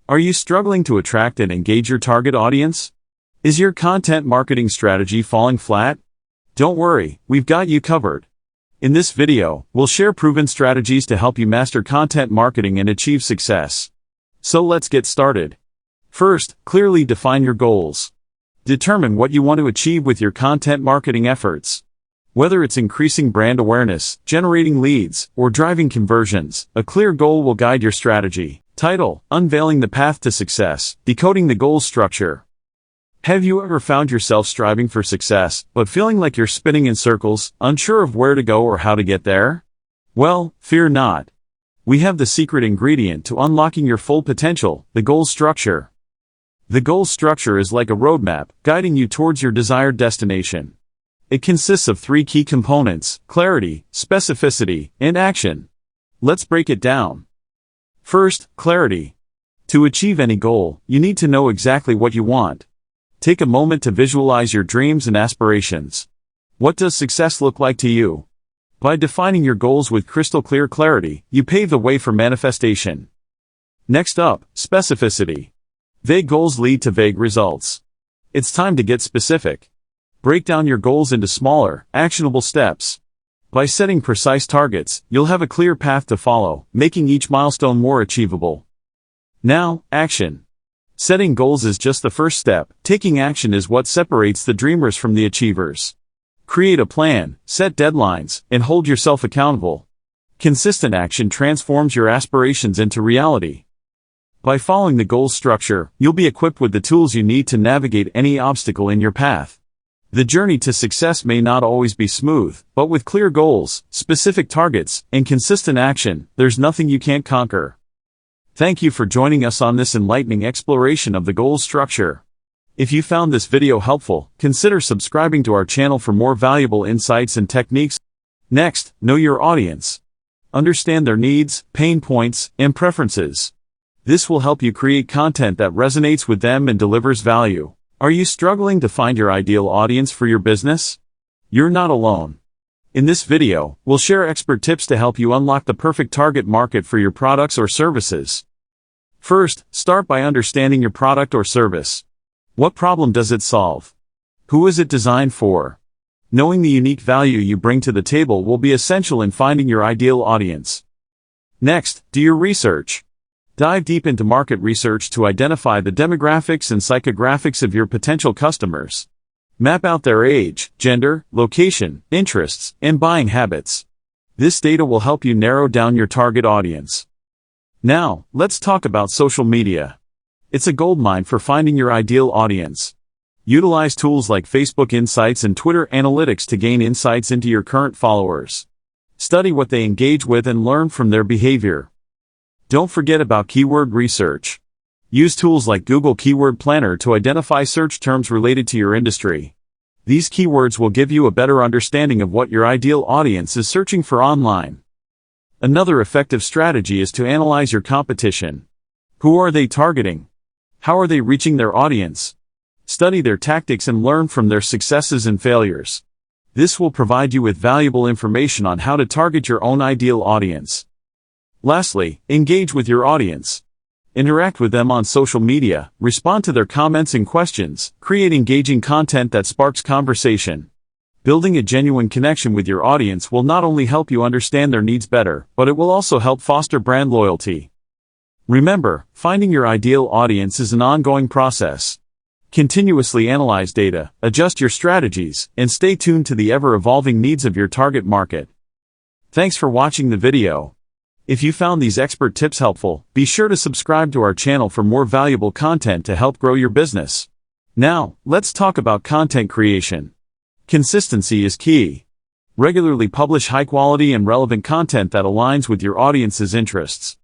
Are you struggling to attract and engage your target audience? Is your content marketing strategy falling flat? Don't worry, we've got you covered. In this video, we'll share proven strategies to help you master content marketing and achieve success. So let's get started. First, clearly define your goals. Determine what you want to achieve with your content marketing efforts. Whether it's increasing brand awareness, generating leads, or driving conversions, a clear goal will guide your strategy. Title: Unveiling the Path to Success, Decoding the Goals Structure. Have you ever found yourself striving for success, but feeling like you're spinning in circles, unsure of where to go or how to get there? Well, fear not. We have the secret ingredient to unlocking your full potential: the goal structure. The goal structure is like a roadmap, guiding you towards your desired destination. It consists of three key components: clarity, specificity, and action. Let's break it down. First, clarity. To achieve any goal, you need to know exactly what you want. Take a moment to visualize your dreams and aspirations. What does success look like to you? By defining your goals with crystal clear clarity, you pave the way for manifestation. Next up, specificity. Vague goals lead to vague results. It's time to get specific. Break down your goals into smaller, actionable steps. By setting precise targets, you'll have a clear path to follow, making each milestone more achievable. Now, action. Setting goals is just the first step. Taking action is what separates the dreamers from the achievers. Create a plan, set deadlines, and hold yourself accountable. Consistent action transforms your aspirations into reality. By following the goal structure, you'll be equipped with the tools you need to navigate any obstacle in your path. The journey to success may not always be smooth, but with clear goals, specific targets, and consistent action, there's nothing you can't conquer. Thank you for joining us on this enlightening exploration of the goal structure. If you found this video helpful, consider subscribing to our channel for more valuable insights and techniques. Next, know your audience. Understand their needs, pain points, and preferences. This will help you create content that resonates with them and delivers value. Are you struggling to find your ideal audience for your business? You're not alone. In this video, we'll share expert tips to help you unlock the perfect target market for your products or services. First, start by understanding your product or service. What problem does it solve? Who is it designed for? Knowing the unique value you bring to the table will be essential in finding your ideal audience. Next, do your research. Dive deep into market research to identify the demographics and psychographics of your potential customers. Map out their age, gender, location, interests, and buying habits. This data will help you narrow down your target audience. Now, let's talk about social media. It's a goldmine for finding your ideal audience. Utilize tools like Facebook Insights and Twitter Analytics to gain insights into your current followers. Study what they engage with and learn from their behavior. Don't forget about keyword research. Use tools like Google Keyword Planner to identify search terms related to your industry. These keywords will give you a better understanding of what your ideal audience is searching for online. Another effective strategy is to analyze your competition. Who are they targeting? How are they reaching their audience? Study their tactics and learn from their successes and failures. This will provide you with valuable information on how to target your own ideal audience. Lastly, engage with your audience. Interact with them on social media, respond to their comments and questions, create engaging content that sparks conversation. Building a genuine connection with your audience will not only help you understand their needs better, but it will also help foster brand loyalty. Remember, finding your ideal audience is an ongoing process. Continuously analyze data, adjust your strategies, and stay tuned to the ever-evolving needs of your target market. Thanks for watching the video. If you found these expert tips helpful, be sure to subscribe to our channel for more valuable content to help grow your business. Now, let's talk about content creation. Consistency is key. Regularly publish high-quality and relevant content that aligns with your audience's interests.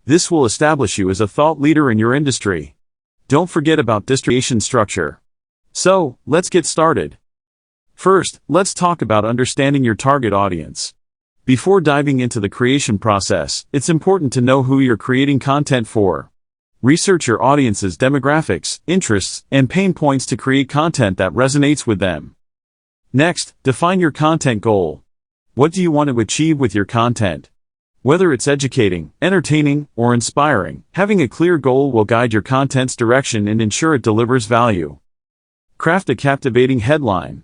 This will establish you as a thought leader in your industry. Don't forget about distribution structure. So, let's get started. First, let's talk about understanding your target audience. Before diving into the creation process, it's important to know who you're creating content for. Research your audience's demographics, interests, and pain points to create content that resonates with them. Next, define your content goal. What do you want to achieve with your content? Whether it's educating, entertaining, or inspiring, having a clear goal will guide your content's direction and ensure it delivers value. Craft a captivating headline.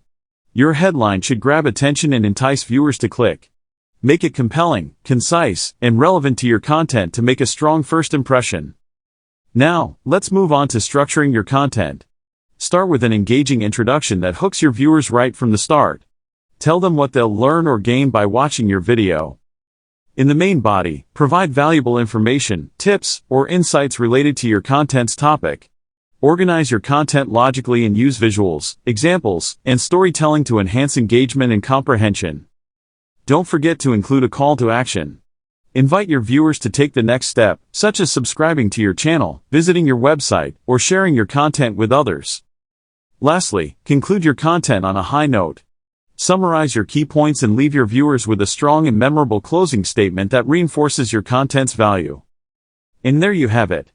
Your headline should grab attention and entice viewers to click. Make it compelling, concise, and relevant to your content to make a strong first impression. Now, let's move on to structuring your content. Start with an engaging introduction that hooks your viewers right from the start. Tell them what they'll learn or gain by watching your video. In the main body, provide valuable information, tips, or insights related to your content's topic. Organize your content logically and use visuals, examples, and storytelling to enhance engagement and comprehension. Don't forget to include a call to action. Invite your viewers to take the next step, such as subscribing to your channel, visiting your website, or sharing your content with others. Lastly, conclude your content on a high note. Summarize your key points and leave your viewers with a strong and memorable closing statement that reinforces your content's value. And there you have it.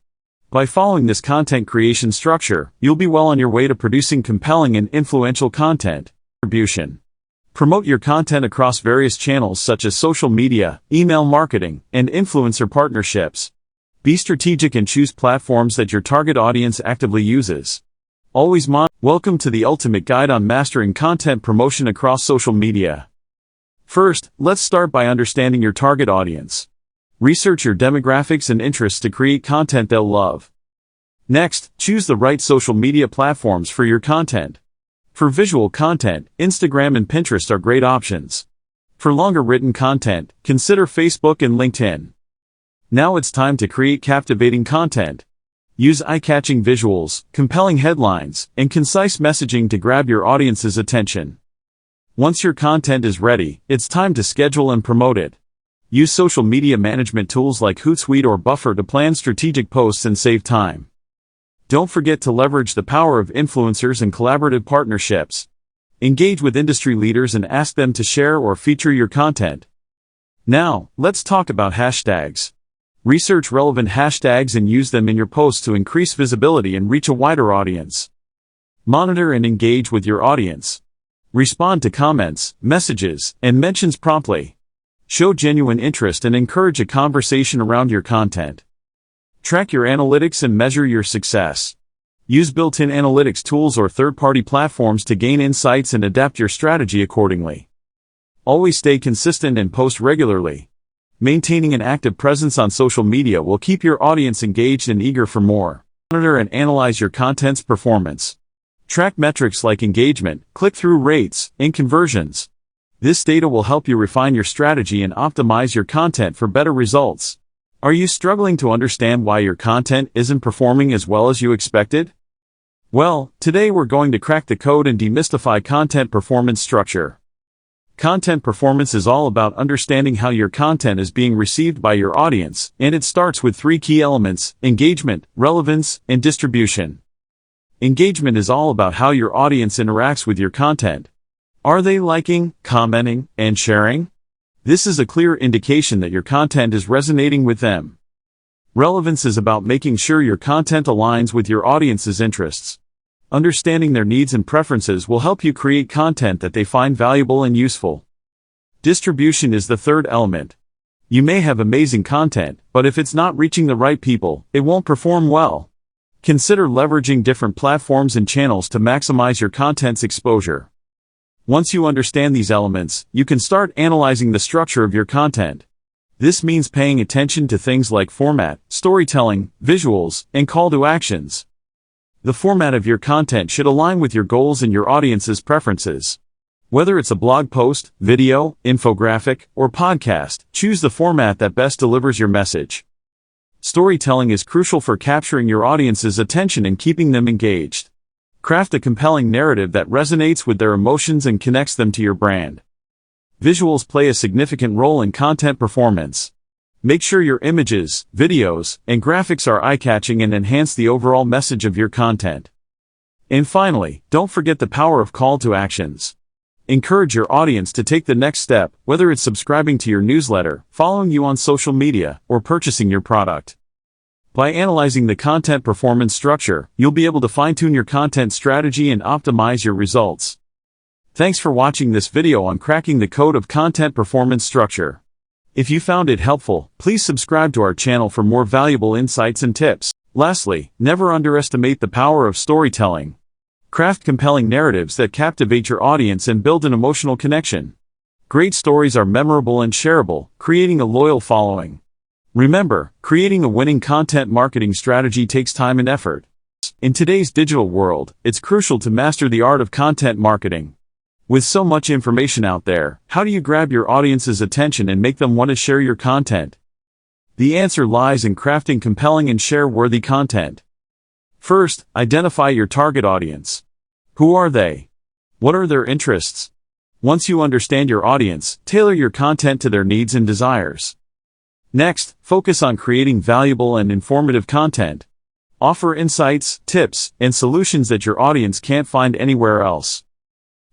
By following this content creation structure, you'll be well on your way to producing compelling and influential content. Distribution. Promote your content across various channels such as social media, email marketing, and influencer partnerships. Be strategic and choose platforms that your target audience actively uses. Always Welcome to the ultimate guide on mastering content promotion across social media. First, let's start by understanding your target audience. Research your demographics and interests to create content they'll love. Next, choose the right social media platforms for your content. For visual content, Instagram and Pinterest are great options. For longer written content, consider Facebook and LinkedIn. Now it's time to create captivating content. Use eye-catching visuals, compelling headlines, and concise messaging to grab your audience's attention. Once your content is ready, it's time to schedule and promote it. Use social media management tools like Hootsuite or Buffer to plan strategic posts and save time. Don't forget to leverage the power of influencers and collaborative partnerships. Engage with industry leaders and ask them to share or feature your content. Now, let's talk about hashtags. Research relevant hashtags and use them in your posts to increase visibility and reach a wider audience. Monitor and engage with your audience. Respond to comments, messages, and mentions promptly. Show genuine interest and encourage a conversation around your content. Track your analytics and measure your success. Use built-in analytics tools or third-party platforms to gain insights and adapt your strategy accordingly. Always stay consistent and post regularly. Maintaining an active presence on social media will keep your audience engaged and eager for more. Monitor and analyze your content's performance. Track metrics like engagement, click-through rates, and conversions. This data will help you refine your strategy and optimize your content for better results. Are you struggling to understand why your content isn't performing as well as you expected? Well, today we're going to crack the code and demystify content performance structure. Content performance is all about understanding how your content is being received by your audience, and it starts with three key elements: engagement, relevance, and distribution. Engagement is all about how your audience interacts with your content. Are they liking, commenting, and sharing? This is a clear indication that your content is resonating with them. Relevance is about making sure your content aligns with your audience's interests. Understanding their needs and preferences will help you create content that they find valuable and useful. Distribution is the third element. You may have amazing content, but if it's not reaching the right people, it won't perform well. Consider leveraging different platforms and channels to maximize your content's exposure. Once you understand these elements, you can start analyzing the structure of your content. This means paying attention to things like format, storytelling, visuals, and call to actions. The format of your content should align with your goals and your audience's preferences. Whether it's a blog post, video, infographic, or podcast, choose the format that best delivers your message. Storytelling is crucial for capturing your audience's attention and keeping them engaged. Craft a compelling narrative that resonates with their emotions and connects them to your brand. Visuals play a significant role in content performance. Make sure your images, videos, and graphics are eye-catching and enhance the overall message of your content. And finally, don't forget the power of call to actions. Encourage your audience to take the next step, whether it's subscribing to your newsletter, following you on social media, or purchasing your product. By analyzing the content performance structure, you'll be able to fine-tune your content strategy and optimize your results. Thanks for watching this video on cracking the code of content performance structure. If you found it helpful, please subscribe to our channel for more valuable insights and tips. Lastly, never underestimate the power of storytelling. Craft compelling narratives that captivate your audience and build an emotional connection. Great stories are memorable and shareable, creating a loyal following. Remember, creating a winning content marketing strategy takes time and effort. In today's digital world, it's crucial to master the art of content marketing. With so much information out there, how do you grab your audience's attention and make them want to share your content? The answer lies in crafting compelling and share-worthy content. First, identify your target audience. Who are they? What are their interests? Once you understand your audience, tailor your content to their needs and desires. Next, focus on creating valuable and informative content. Offer insights, tips, and solutions that your audience can't find anywhere else.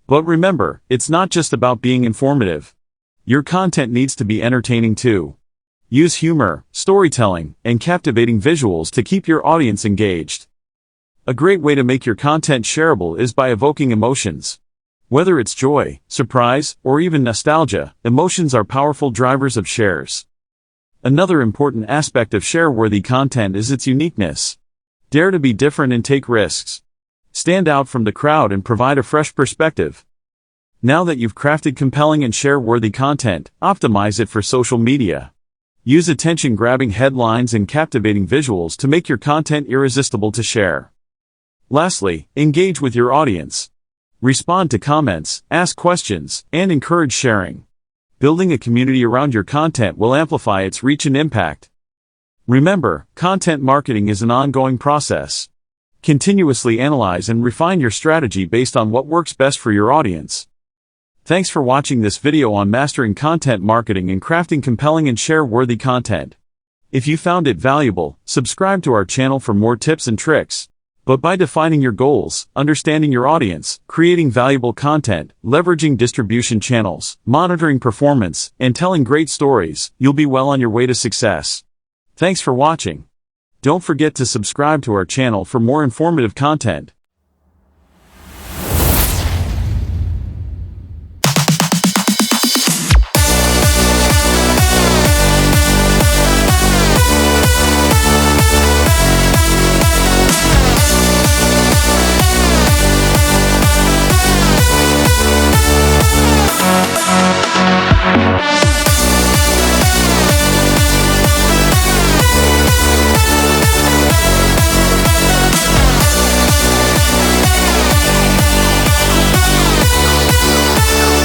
But remember, it's not just about being informative. Your content needs to be entertaining too. Use humor, storytelling, and captivating visuals to keep your audience engaged. A great way to make your content shareable is by evoking emotions. Whether it's joy, surprise, or even nostalgia, emotions are powerful drivers of shares. Another important aspect of share-worthy content is its uniqueness. Dare to be different and take risks. Stand out from the crowd and provide a fresh perspective. Now that you've crafted compelling and share-worthy content, optimize it for social media. Use attention-grabbing headlines and captivating visuals to make your content irresistible to share. Lastly, engage with your audience. Respond to comments, ask questions, and encourage sharing. Building a community around your content will amplify its reach and impact. Remember, content marketing is an ongoing process. Continuously analyze and refine your strategy based on what works best for your audience. Thanks for watching this video on mastering content marketing and crafting compelling and share-worthy content. If you found it valuable, subscribe to our channel for more tips and tricks. But by defining your goals, understanding your audience, creating valuable content, leveraging distribution channels, monitoring performance, and telling great stories, you'll be well on your way to success. Thanks for watching. Don't forget to subscribe to our channel for more informative content.